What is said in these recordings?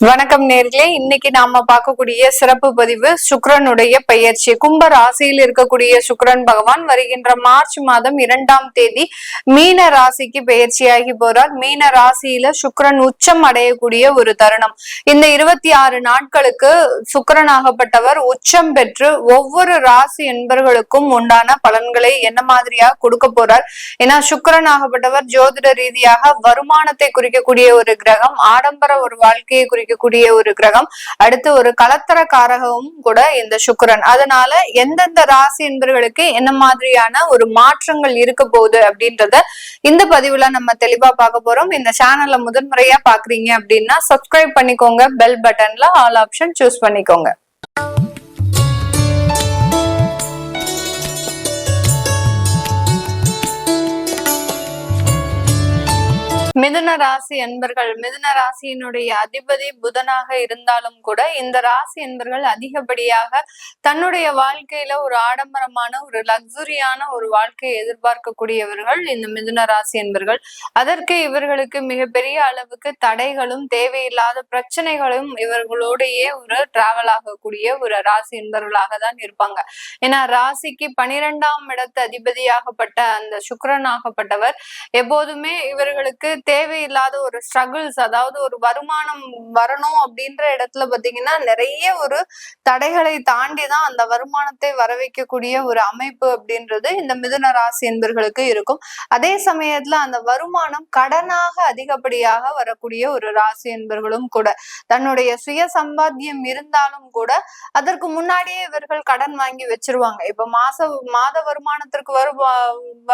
வணக்கம் நேர்களே, இன்னைக்கு நாம பார்க்கக்கூடிய சிறப்பு பதிவு சுக்கிரனுடைய பெயர்ச்சி. கும்ப ராசியில் இருக்கக்கூடிய சுக்கிரன் பகவான் வருகின்ற மார்ச் மாதம் 2ஆம் தேதி மீன ராசிக்கு பெயர்ச்சியாகி போறார். மீன ராசியில சுக்கிரன் உச்சம் அடையக்கூடிய ஒரு தருணம். இந்த 26 நாட்களுக்கு சுக்கிரனாகப்பட்டவர் உச்சம் பெற்று ஒவ்வொரு ராசி என்பர்களுக்கும் உண்டான பலன்களை என்ன மாதிரியா கொடுக்க போறார். ஏன்னா சுக்கிரனாகப்பட்டவர் ஜோதிட ரீதியாக வருமானத்தை குறிக்கக்கூடிய ஒரு கிரகம், ஆடம்பர ஒரு வாழ்க்கையை குறிக்கக்கூடிய ஒரு கிரகம், அடுத்து ஒரு கலத்தரக்காரகவும் கூட இந்த சுக்கிரன். அதனால எந்தெந்த ராசி என்பவர்களுக்கு என்ன மாதிரியான ஒரு மாற்றங்கள் இருக்க போகுது அப்படின்றத இந்த பதிவுல நம்ம தெளிவா பார்க்க போறோம். இந்த சேனல்ல முதன்முறையா பாக்குறீங்க அப்படின்னா சப்ஸ்கிரைப் பண்ணிக்கோங்க, பெல் பட்டன்ல ஆல் ஆப்ஷன் சூஸ் பண்ணிக்கோங்க. மிதுன ராசி என்பர்கள், மிதுன ராசியினுடைய அதிபதி புதனாக இருந்தாலும் கூட இந்த ராசி என்பர்கள் அதிகப்படியாக தன்னுடைய வாழ்க்கையில ஒரு ஆடம்பரமான ஒரு லக்ஸுரியான ஒரு வாழ்க்கையை எதிர்பார்க்கக்கூடியவர்கள் இந்த மிதுன ராசி என்பர்கள். அதற்கு இவர்களுக்கு மிகப்பெரிய அளவுக்கு தடைகளும் தேவையில்லாத பிரச்சனைகளும் இவர்களோடையே ஒரு டிராவல் ஆகக்கூடிய ஒரு ராசி என்பவர்களாக தான் இருப்பாங்க. ஏன்னா ராசிக்கு 12ஆம் இடத்து அதிபதியாகப்பட்ட அந்த சுக்கிரனாகப்பட்டவர் எப்போதுமே இவர்களுக்கு தேவையில்லாத ஒரு ஸ்ட்ரகிள்ஸ், அதாவது ஒரு வருமானம் வரணும் அப்படின்ற இடத்துல பாத்தீங்கன்னா நிறைய ஒரு தடைகளை தாண்டிதான் அந்த வருமானத்தை வர வைக்கக்கூடிய ஒரு அமைப்பு அப்படின்றது இந்த மிதுன ராசி என்பர்களுக்கு இருக்கும். அதே சமயத்துல அந்த வருமானம் கடனாக அதிகப்படியாக வரக்கூடிய ஒரு ராசி என்பர்களும் கூட. தன்னுடைய சுய சம்பாத்தியம் இருந்தாலும் கூட அதற்கு முன்னாடியே இவர்கள் கடன் வாங்கி வச்சிருவாங்க. இப்ப மாத வருமானத்திற்கு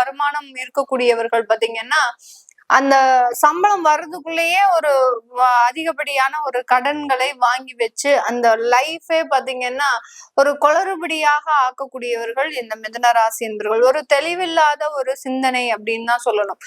வருமானம் இருக்கக்கூடியவர்கள் பாத்தீங்கன்னா அந்த சம்பளம் வர்றதுக்குள்ளேயே ஒரு அதிகப்படியான ஒரு கடன்களை வாங்கி வச்சு அந்த லைஃபே பாத்தீங்கன்னா ஒரு குளறுபடியாக ஆக்கக்கூடியவர்கள் இந்த மிதுன ராசி என்பவர்கள். ஒரு தெளிவில்லாத ஒரு சிந்தனை அப்படின்னு தான் சொல்லணும்.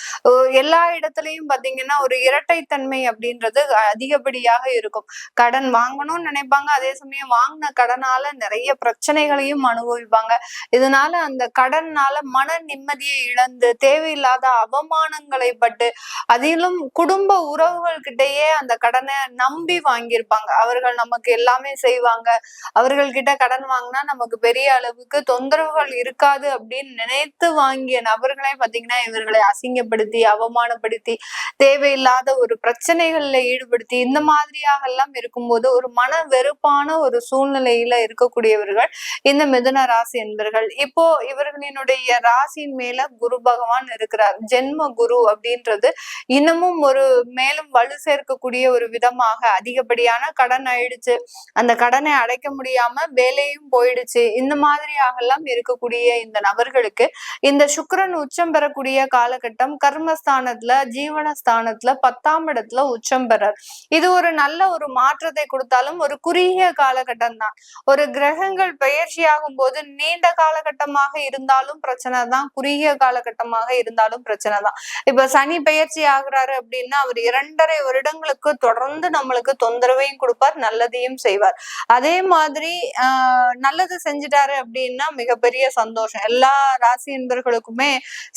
எல்லா இடத்துலயும் பாத்தீங்கன்னா ஒரு இரட்டைத்தன்மை அப்படின்றது அதிகப்படியாக இருக்கும். கடன் வாங்கணும்னு நினைப்பாங்க, அதே சமயம் வாங்கின கடனால நிறைய பிரச்சனைகளையும் அனுபவிப்பாங்க. இதனால அந்த கடன்னால மன நிம்மதியை இழந்து தேவையில்லாத அவமானங்களை பட்டு, அதிலும் குடும்ப உறவுகள் கிட்டயே அந்த கடனை நம்பி வாங்கியிருப்பாங்க. அவர்கள் நமக்கு எல்லாமே செய்வாங்க, அவர்கள் கிட்ட கடன் வாங்கினா நமக்கு பெரிய அளவுக்கு தொந்தரவுகள் இருக்காது அப்படின்னு நினைத்து வாங்கிய நபர்களே பாத்தீங்கன்னா இவர்களை அசிங்கப்படுத்தி அவமானப்படுத்தி தேவையில்லாத ஒரு பிரச்சனைகள்ல ஈடுபடுத்தி இந்த மாதிரியாக எல்லாம் இருக்கும்போது ஒரு மன வெறுப்பான ஒரு சூழ்நிலையில இருக்கக்கூடியவர்கள் இந்த மிதுன ராசி என்பர்கள். இப்போ இவர்களினுடைய ராசியின் மேல குரு பகவான் இருக்கிறார். ஜென்ம குரு அப்படின்றது இன்னமும் ஒரு மேலும் வலு சேர்க்கக்கூடிய ஒரு விதமாக, அதிகப்படியான கடன் ஆயிடுச்சு, அந்த கடனை அடைக்க முடியாம வேலையும் போயிடுச்சு, இந்த மாதிரியாக எல்லாம் இருக்கக்கூடிய இந்த நபர்களுக்கு இந்த சுக்கிரன் உச்சம் பெறக்கூடிய காலகட்டம் கர்மஸ்தானத்துல ஜீவனஸ்தானத்துல 10ஆம் இடத்துல உச்சம் பெறார். இது ஒரு நல்ல ஒரு மாற்றத்தை கொடுத்தாலும் ஒரு குறுகிய காலகட்டம் தான். ஒரு கிரகங்கள் பெயர்ச்சியாகும் போது நீண்ட காலகட்டமாக இருந்தாலும் பிரச்சனை தான், குறுகிய காலகட்டமாக இருந்தாலும் பிரச்சனை தான். இப்ப சனி பெயர்ச்சி ஆகுறாரு அப்படின்னா அவர் 2.5 வருடங்களுக்கு தொடர்ந்து நம்மளுக்கு தொந்தரவையும் கொடுப்பார், நல்லதையும் செய்வார். அதே மாதிரி நல்லது செஞ்சுட்டாரு அப்படின்னா மிகப்பெரிய சந்தோஷம். எல்லா ராசி என்பர்களுக்குமே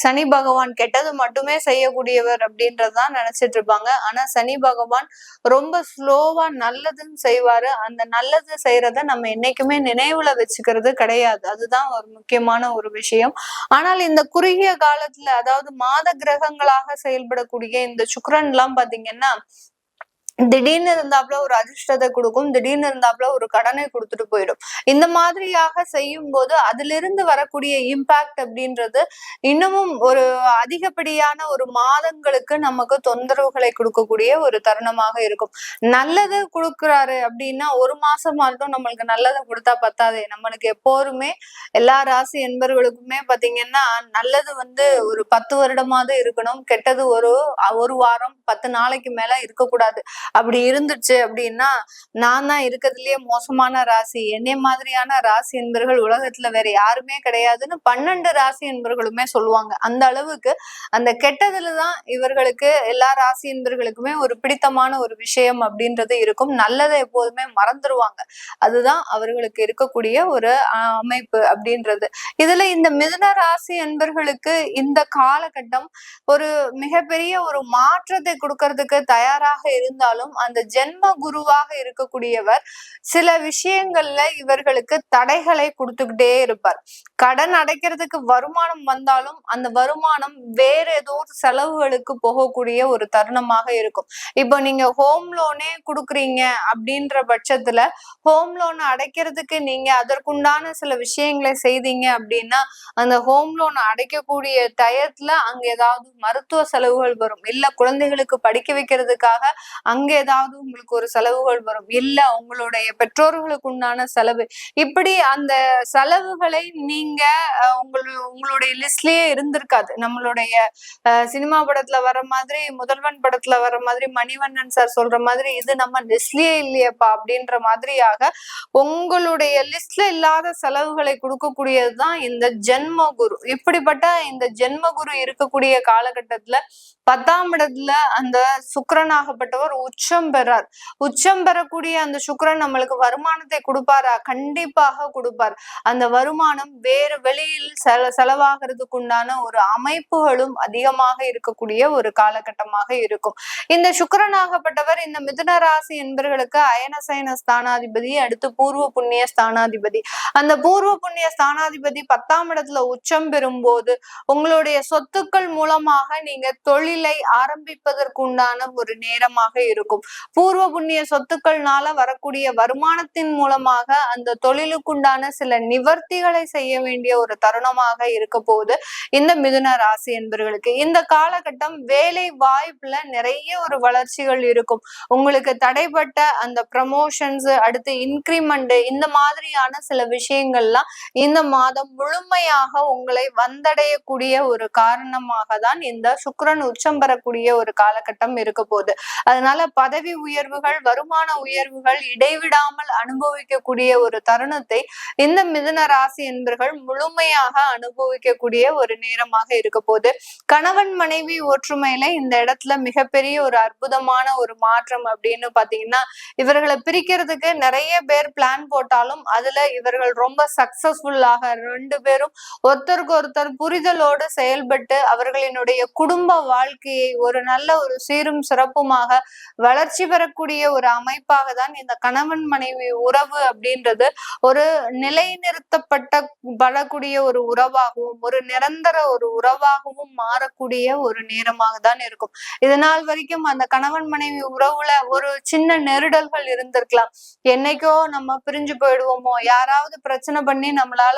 சனி பகவான் கெட்டது மட்டுமே செய்யக்கூடியவர் அப்படின்றதுதான் நினைச்சிட்டு இருப்பாங்க. ஆனா சனி பகவான் ரொம்ப ஸ்லோவா நல்லதுன்னு செய்வாரு. அந்த நல்லது செய்யறத நம்ம என்னைக்குமே நினைவுல வச்சுக்கிறது கிடையாது. அதுதான் ஒரு முக்கியமான ஒரு விஷயம். ஆனால் இந்த குறுகிய காலத்துல, அதாவது மாத கிரகங்களாக செயல்படக்கூடிய இந்த சுக்கிரன் எல்லாம் பாத்தீங்கன்னா திடீர்னு இருந்தாப்புல ஒரு அதிர்ஷ்டத்தை கொடுக்கும், திடீர்னு இருந்தாப்புல ஒரு கடனை கொடுத்துட்டு போயிடும். இந்த மாதிரியாக செய்யும் போது அதிலிருந்து வரக்கூடிய இம்பாக்ட் அப்படின்றது இன்னமும் ஒரு அதிகப்படியான ஒரு மாதங்களுக்கு நமக்கு தொந்தரவுகளை கொடுக்கக்கூடிய ஒரு தருணமாக இருக்கும். நல்லது கொடுக்குறாரு அப்படின்னா ஒரு மாசம் மட்டும் நம்மளுக்கு நல்லதை கொடுத்தா பத்தாது. நம்மளுக்கு எப்போதுமே எல்லா ராசி என்பவர்களுக்குமே பாத்தீங்கன்னா நல்லது ஒரு 10 வருடமாவது இருக்கணும், கெட்டது ஒரு வாரம் 10 நாளைக்கு மேல இருக்கக்கூடாது. அப்படி இருந்துச்சு அப்படின்னா நான் தான் இருக்கிறதுலயே மோசமான ராசி, என்னை மாதிரியான ராசி என்பவர்கள் உலகத்துல வேற யாருமே கிடையாதுன்னு 12 ராசி என்பவர்களுமே சொல்லுவாங்க. அந்த அளவுக்கு அந்த கெட்டதுலதான் இவர்களுக்கு எல்லா ராசி என்பவர்களுக்குமே ஒரு பிடித்தமான ஒரு விஷயம் அப்படின்றது இருக்கும். நல்லதை எப்போதுமே மறந்துடுவாங்க. அதுதான் அவர்களுக்கு இருக்கக்கூடிய ஒரு அமைப்பு அப்படின்றது. இதுல இந்த மிதுன ராசி என்பவர்களுக்கு இந்த காலகட்டம் ஒரு மிகப்பெரிய ஒரு மாற்றத்தை கொடுக்கறதுக்கு தயாராக இருந்தாலும் இருந்தாலும் அந்த ஜென்ம குருவாக இருக்கக்கூடியவர் சில விஷயங்கள்ல இவர்களுக்கு தடைகளை கொடுத்துக்கிட்டே இருப்பார். கடன் அடைக்கிறதுக்கு வருமானம் வந்தாலும் அந்த வருமானம் வேற ஏதோ செலவுகளுக்கு போகக்கூடிய ஒரு தருணமாக இருக்கும். இப்போ நீங்க ஹோம் லோனே கொடுக்குறீங்க அப்படின்ற பட்சத்துல ஹோம் லோன் அடைக்கிறதுக்கு நீங்க அதற்குண்டான சில விஷயங்களை செய்தீங்க அப்படின்னா அந்த ஹோம் லோன் அடைக்கக்கூடிய டயத்துல அங்க ஏதாவது மருத்துவ செலவுகள் வரும், இல்ல குழந்தைகளுக்கு படிக்க வைக்கிறதுக்காக அங்க ஏதாவது உங்களுக்கு ஒரு செலவுகள் வரும், இல்ல உங்களுடைய பெற்றோர்களுக்கு உண்டான செலவு. இப்படி அந்த செலவுகளை நீங்க உங்களுடைய லிஸ்ட்லயே இருந்திருக்காது. நம்மளுடைய சினிமா படத்துல வர மாதிரி, முதல்வன் படத்துல வர மாதிரி, மணிவண்ணன் சார் சொல்ற மாதிரி இது நம்ம லிஸ்ட்லயே இல்லையப்பா அப்படின்ற மாதிரியாக உங்களுடைய லிஸ்ட்ல இல்லாத செலவுகளை கொடுக்கக்கூடியதுதான் இந்த ஜென்ம குரு. இப்படிப்பட்ட இந்த ஜென்ம குரு இருக்கக்கூடிய காலகட்டத்துல 10ஆம் இடத்துல அந்த சுக்கிரனாகப்பட்டவர் உச்சம் பெறார். உச்சம் பெறக்கூடிய அந்த சுக்கிரன் நம்மளுக்கு வருமானத்தை கொடுப்பாரா? கண்டிப்பாக கொடுப்பார். அந்த வருமானம் வேறு வெளியில் செலவாகிறதுக்கு உண்டான ஒரு அமைப்புகளும் அதிகமாக இருக்கக்கூடிய ஒரு காலகட்டமாக இருக்கும். இந்த சுக்கிரனாகப்பட்டவர் இந்த மிதுன ராசி என்பவர்களுக்கு அயனசயன ஸ்தானாதிபதி, அடுத்து பூர்வ புண்ணிய ஸ்தானாதிபதி. அந்த பூர்வ புண்ணிய ஸ்தானாதிபதி 10ஆம் இடத்துல உச்சம் பெறும்போது உங்களுடைய சொத்துக்கள் மூலமாக நீங்க தொழிலை ஆரம்பிப்பதற்கு உண்டான ஒரு நேரமாக இருக்கும். பூர்வ புண்ணிய சொத்துக்கள்னால வரக்கூடிய வருமானத்தின் மூலமாக அந்த தொழிலுக்குண்டான சில நிவர்த்திகளை செய்ய வேண்டிய ஒரு தருணமாக இருக்க போது இந்த மிதுன ராசி என்பவர்களுக்கு இந்த காலகட்டம் வேலை வாய்ப்புல நிறைய ஒரு வளர்ச்சிகள் இருக்கும். உங்களுக்கு தடைப்பட்ட அந்த ப்ரமோஷன்ஸ், அடுத்து இன்கிரிமெண்ட், இந்த மாதிரியான சில விஷயங்கள்லாம் இந்த மாதம் முழுமையாக உங்களை வந்தடையக்கூடிய ஒரு காரணமாக தான் இந்த சுக்கிரன் உச்சம் பெறக்கூடிய ஒரு காலகட்டம் இருக்க போகுது. அதனால பதவி உயர்வுகள், வருமான உயர்வுகள் இடைவிடாமல் அனுபவிக்கக்கூடிய ஒரு தருணத்தை இந்த மிதுன ராசி என்பவர்கள் முழுமையாக அனுபவிக்கக்கூடிய ஒரு நேரமாக இருக்க போகுது. கணவன் மனைவி ஒற்றுமையில இந்த இடத்துல மிகப்பெரிய ஒரு அற்புதமான ஒரு மாற்றம் அப்படின்னு பாத்தீங்கன்னா, இவர்களை பிரிக்கிறதுக்கு நிறைய பேர் பிளான் போட்டாலும் அதுல இவர்கள் ரொம்ப சக்சஸ்ஃபுல்லாக 2 பேரும் ஒருத்தருக்கு ஒருத்தர் புரிதலோடு செயல்பட்டு அவர்களினுடைய குடும்ப வாழ்க்கையை ஒரு நல்ல ஒரு சீரும் சிறப்புமாக வளர்ச்சி பெறக்கூடிய ஒரு அமைப்பாக தான் இந்த கணவன் மனைவி உறவு அப்படின்றது ஒரு நிலைநிறுத்தப்பட்ட படக்கூடிய ஒரு உறவாகவும் ஒரு நிரந்தர ஒரு உறவாகவும் மாறக்கூடிய ஒரு நேரமாக தான் இருக்கும். இதனால் வரைக்கும் அந்த கணவன் மனைவி உறவுல ஒரு சின்ன நெருடல்கள் இருந்திருக்கலாம். என்னைக்கோ நம்ம பிரிஞ்சு போயிடுவோமோ, யாராவது பிரச்சனை பண்ணி நம்மளால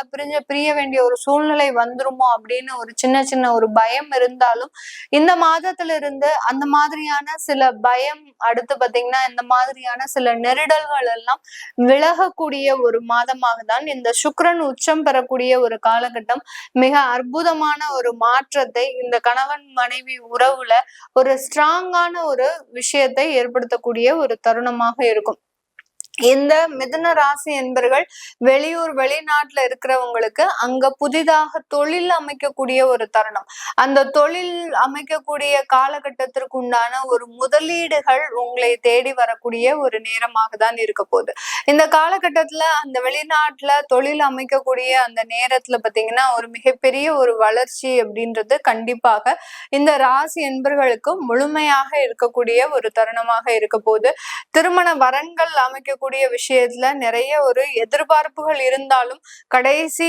பிரிய வேண்டிய ஒரு சூழ்நிலை வந்துருமோ அப்படின்னு ஒரு சின்ன ஒரு பயம் இருந்தாலும் இந்த மாதத்துல இருந்து அந்த மாதிரியான சில பயம், அடுத்து பாத்தீங்கன்னா இந்த மாதிரியான சில நெருடல்கள் எல்லாம் விலகக்கூடிய ஒரு மாதமாக தான் இந்த சுக்கிரன் உச்சம் பெறக்கூடிய ஒரு காலகட்டம் மிக அற்புதமான ஒரு மாற்றத்தை இந்த கணவன் மனைவி உறவுல ஒரு ஸ்ட்ராங்கான ஒரு விஷயத்தை ஏற்படுத்தக்கூடிய ஒரு தருணமாக இருக்கும். இந்த மிதுன ராசி என்பர்கள் வெளியூர் வெளிநாட்டுல இருக்கிறவங்களுக்கு அங்க புதிதாக தொழில் அமைக்கக்கூடிய ஒரு தருணம். அந்த தொழில் அமைக்கக்கூடிய காலகட்டத்திற்கு உண்டான ஒரு முதலீடுகள் உங்களை தேடி வரக்கூடிய ஒரு நேரமாக தான் இருக்க போகுது. இந்த காலகட்டத்துல அந்த வெளிநாட்டுல தொழில் அமைக்கக்கூடிய அந்த நேரத்துல பாத்தீங்கன்னா ஒரு மிகப்பெரிய ஒரு வளர்ச்சி அப்படின்றது கண்டிப்பாக இந்த ராசி என்பர்களுக்கு முழுமையாக இருக்கக்கூடிய ஒரு தருணமாக இருக்க போகுது. திருமண வரன்கள் அமைக்கக்கூடிய விஷயத்துல நிறைய ஒரு எதிர்பார்ப்புகள் இருந்தாலும் கடைசி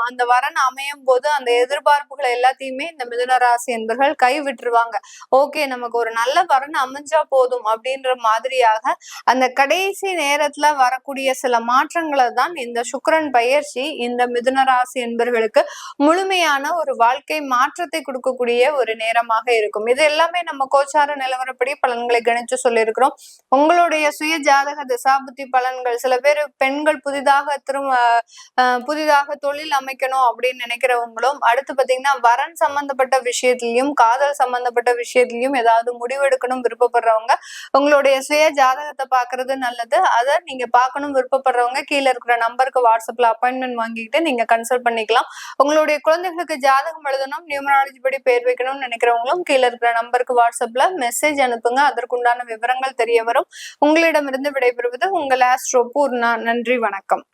அந்த வரன் அமையும் போது அந்த எதிர்பார்ப்புகளை எல்லாத்தையுமே இந்த மிதுன ராசி என்பர்கள் கை விட்டுருவாங்க. ஓகே, நமக்கு ஒரு நல்ல வரன் அமைஞ்சா போதும் அப்படின்ற மாதிரியாக அந்த கடைசி நேரத்துல வரக்கூடிய சில மாற்றங்களை தான் இந்த சுக்கிரன் பயிற்சி இந்த மிதுன ராசி என்பர்களுக்கு முழுமையான ஒரு வாழ்க்கை மாற்றத்தை கொடுக்கக்கூடிய ஒரு நேரமாக இருக்கும். இது எல்லாமே நம்ம கோச்சார நிலவரப்படி பலன்களை கணிச்சு சொல்லியிருக்கிறோம். உங்களுடைய சுய ஜாதக திசாபுத்தி பலன்கள், சில பேர் பெண்கள் புதிதாக தொழில் அமைக்கணும் அப்படின்னு நினைக்கிறவங்களும், அடுத்து பாத்தீங்கன்னா வரன் சம்பந்தப்பட்ட விஷயத்திலையும் காதல் சம்பந்தப்பட்ட விஷயத்திலையும் ஏதாவது முடிவெடுக்கணும் விருப்பப்படுறவங்க உங்களுடைய சுய ஜாதகத்தை பாக்குறது நல்லது. அதை நீங்க பார்க்கணும் விருப்பப்படுறவங்க கீழே இருக்கிற நம்பருக்கு வாட்ஸ்அப்ல அப்பாயின்மெண்ட் வாங்கிக்கிட்டு நீங்க கன்சல்ட் பண்ணிக்கலாம். உங்களுடைய குழந்தைகளுக்கு ஜாதகம் எழுதணும், நியூமராலஜி படி பேர் வைக்கணும்னு நினைக்கிறவங்களும் கீழே இருக்கிற நம்பருக்கு வாட்ஸ்அப்ல மெசேஜ் அனுப்புங்க. அதற்குண்டான விவரங்கள் தெரிய வரும். உங்களிடமிருந்து விடைபெறுவது உங்கள் ஆஸ்ட்ரோ பூர்ணா. நன்றி, வணக்கம்.